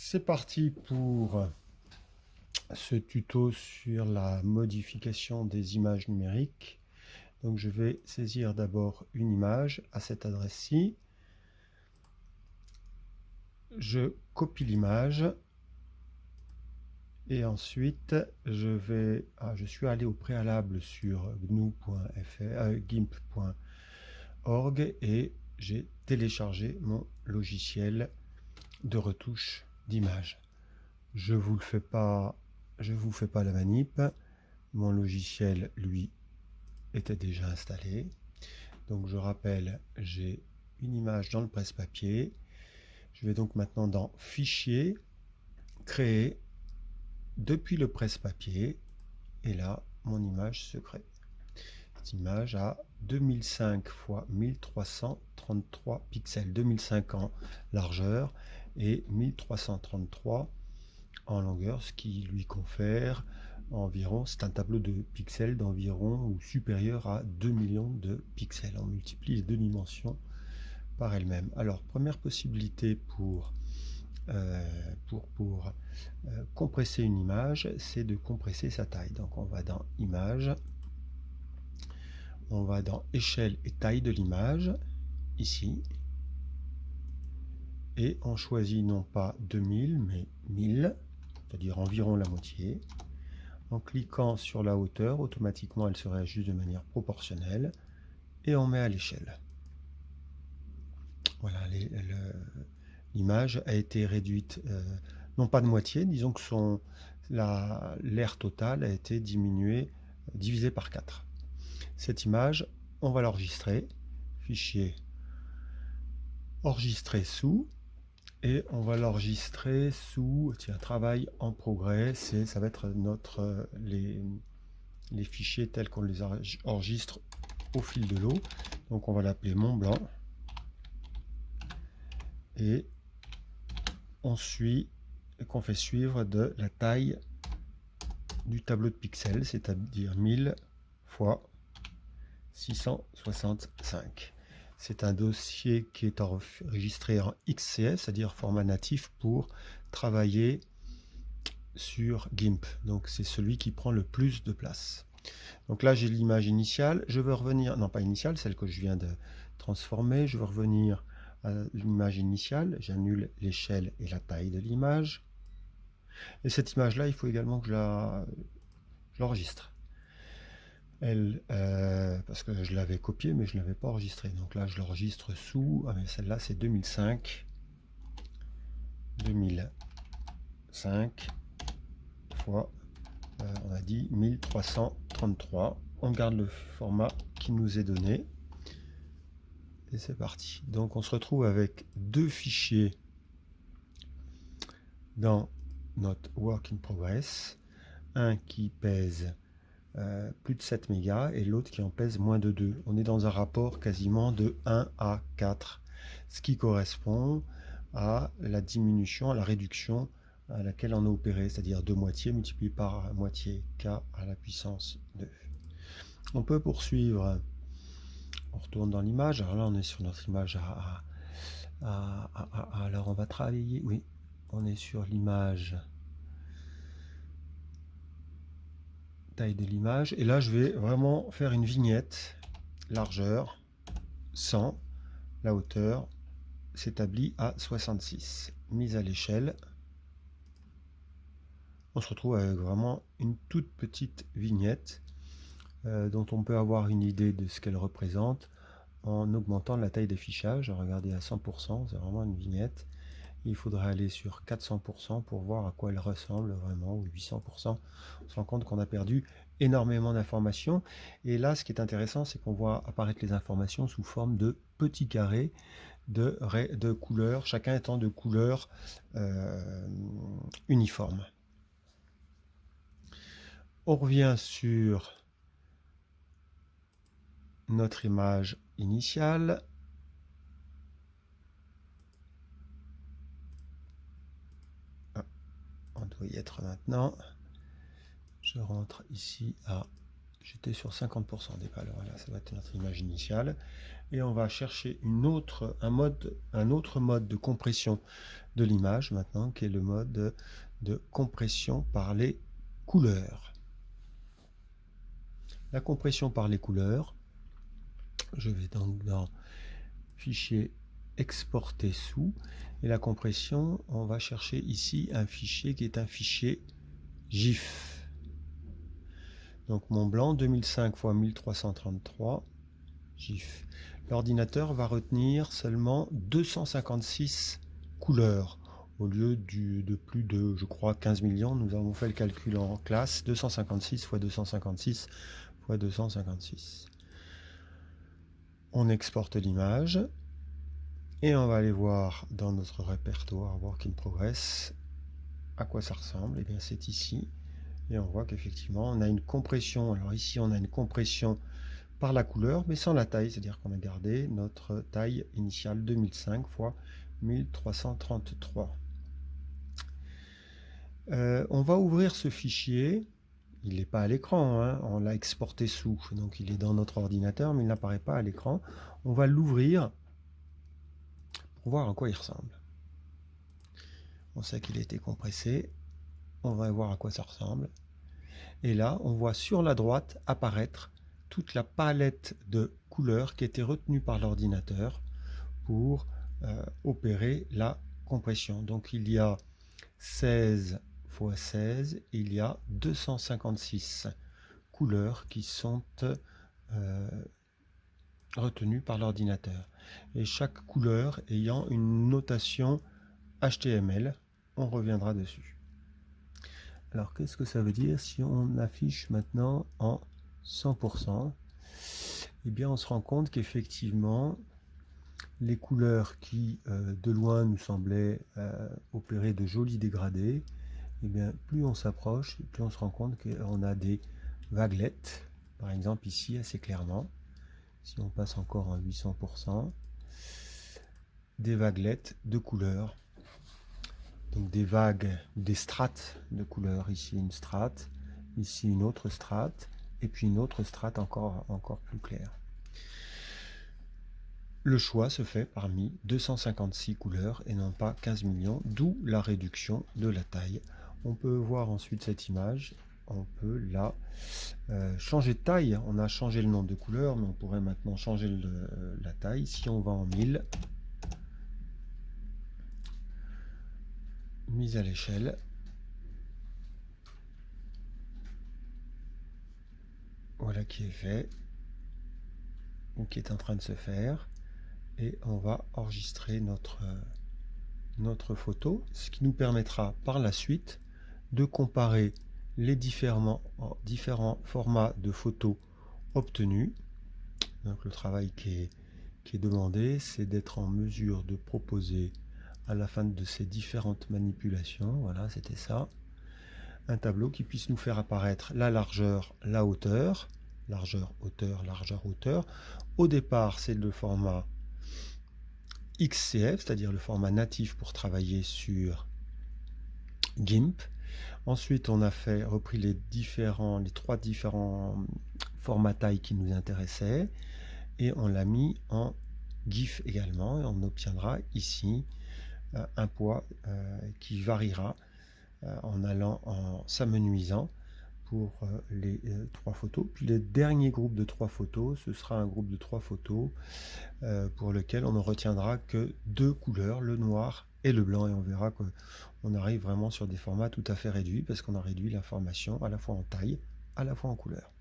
C'est parti pour ce tuto sur la modification des images numériques. Donc je vais saisir d'abord une image à cette adresse-ci. Je copie l'image et ensuite je suis allé au préalable sur gimp.org et j'ai téléchargé mon logiciel de retouche d'image. Je vous fais pas la manip. Mon logiciel, lui, était déjà installé. Donc je rappelle, j'ai une image dans le presse-papier. Je vais donc maintenant dans Fichier, Créer depuis le presse-papier. Et là, mon image se crée. Cette image a 2005 x 1333 pixels, 2005 en largeur et 1333 en longueur, ce qui lui confère environ, c'est un tableau de pixels d'environ ou supérieur à 2 millions de pixels. On multiplie les deux dimensions par elles-mêmes. Alors, première possibilité pour compresser une image, c'est de compresser sa taille. Donc on va dans Image, on va dans Échelle et taille de l'image, ici, et on choisit non pas 2000, mais 1000, c'est-à-dire environ la moitié. En cliquant sur la hauteur, automatiquement elle se réajuste de manière proportionnelle et on met à l'échelle. Voilà, l'image a été réduite, non pas de moitié, disons que l'aire totale a été divisée par 4. Cette image, on va l'enregistrer, fichier enregistrer sous, et on va l'enregistrer sous travail en progrès. Ça va être les fichiers tels qu'on les enregistre au fil de l'eau. Donc on va l'appeler Mont Blanc et on suit et qu'on fait suivre de la taille du tableau de pixels, c'est-à-dire 1000 x 665. C'est un dossier qui est enregistré en XCS, c'est-à-dire format natif pour travailler sur GIMP. Donc c'est celui qui prend le plus de place. Donc là j'ai l'image initiale, je veux revenir, non pas initiale, celle que je viens de transformer, je veux revenir à l'image initiale, j'annule l'échelle et la taille de l'image. Et cette image là, il faut également que je l'enregistre. Parce que je l'avais copié mais je ne l'avais pas enregistré. Donc là je l'enregistre sous, celle-là c'est 2005 fois, on a dit 1333. On garde le format qui nous est donné. Et c'est parti. Donc on se retrouve avec deux fichiers dans notre Work in Progress. Un qui pèse plus de 7 mégas et l'autre qui en pèse moins de 2. On est dans un rapport quasiment de 1 à 4, ce qui correspond à la diminution, à la réduction à laquelle on a opéré, c'est-à-dire 2 moitiés multiplié par moitié k à la puissance 2. On peut poursuivre, on retourne dans l'image, alors là on est sur notre image alors on va travailler, oui, on est sur l'image taille de l'image, et là je vais vraiment faire une vignette, largeur 100, la hauteur s'établit à 66, mise à l'échelle. On se retrouve avec vraiment une toute petite vignette dont on peut avoir une idée de ce qu'elle représente en augmentant la taille d'affichage. Regardez, à 100%, c'est vraiment une vignette. Il faudrait aller sur 400% pour voir à quoi elle ressemble vraiment, ou 800%. On se rend compte qu'on a perdu énormément d'informations. Et là, ce qui est intéressant, c'est qu'on voit apparaître les informations sous forme de petits carrés de couleurs, chacun étant de couleur uniforme. On revient sur notre image initiale. On doit y être maintenant. Je rentre ici à J'étais sur 50% d'égal. Voilà, ça va être notre image initiale. Et on va chercher un autre mode de compression de l'image maintenant, qui est le mode de compression par les couleurs. La compression par les couleurs, je vais donc dans Fichier, exporter sous, et la compression, on va chercher ici un fichier qui est un fichier GIF. Donc mon blanc 2005 x 1333 GIF. L'ordinateur va retenir seulement 256 couleurs au lieu de plus de, je crois, 15 millions. Nous avons fait le calcul en classe, 256 x 256 x 256. On exporte l'image et on va aller voir dans notre répertoire Work in Progress à quoi ça ressemble. Et bien c'est ici, et on voit qu'effectivement on a une compression. Alors ici on a une compression par la couleur mais sans la taille, c'est-à-dire qu'on a gardé notre taille initiale 2005 x 1333. On va ouvrir ce fichier. Il n'est pas à l'écran, hein. On l'a exporté sous, donc il est dans notre ordinateur, mais il n'apparaît pas à l'écran. On va l'ouvrir pour voir à quoi il ressemble. On sait qu'il a été compressé. On va voir à quoi ça ressemble. Et là, on voit sur la droite apparaître toute la palette de couleurs qui a été retenue par l'ordinateur pour opérer la compression. Donc il y a 16 x 16, il y a 256 couleurs qui sont retenues par l'ordinateur. Et chaque couleur ayant une notation HTML, on reviendra dessus. Alors qu'est-ce que ça veut dire si on affiche maintenant en 100%? Eh bien on se rend compte qu'effectivement les couleurs qui de loin nous semblaient opérer de jolis dégradés, eh bien plus on s'approche, plus on se rend compte qu'on a des vaguelettes, par exemple ici assez clairement, si on passe encore en 800%, des vaguelettes de couleurs. Donc des vagues, des strates de couleurs. Ici une strate, ici une autre strate, et puis une autre strate encore plus claire. Le choix se fait parmi 256 couleurs et non pas 15 millions, d'où la réduction de la taille. On peut voir ensuite cette image, on peut la changer de taille. On a changé le nombre de couleurs, mais on pourrait maintenant changer la taille. Si on va en 1000, mise à l'échelle, voilà qui est fait, ou qui est en train de se faire, et on va enregistrer notre photo, ce qui nous permettra par la suite de comparer les différents formats de photos obtenus. Donc le travail qui est demandé, c'est d'être en mesure de proposer à la fin de ces différentes manipulations, voilà, c'était ça, un tableau qui puisse nous faire apparaître la largeur, la hauteur, largeur, hauteur, largeur, hauteur. Au départ, c'est le format XCF, c'est-à-dire le format natif pour travailler sur GIMP. Ensuite, on a repris les trois différents formats taille qui nous intéressaient et on l'a mis en GIF également, et on obtiendra ici un poids qui variera en s'amenuisant pour les 3 photos. Puis le dernier groupe de 3 photos, ce sera un groupe de 3 photos pour lequel on ne retiendra que 2 couleurs, le noir et le blanc, et on verra qu'on arrive vraiment sur des formats tout à fait réduits parce qu'on a réduit l'information à la fois en taille, à la fois en couleur.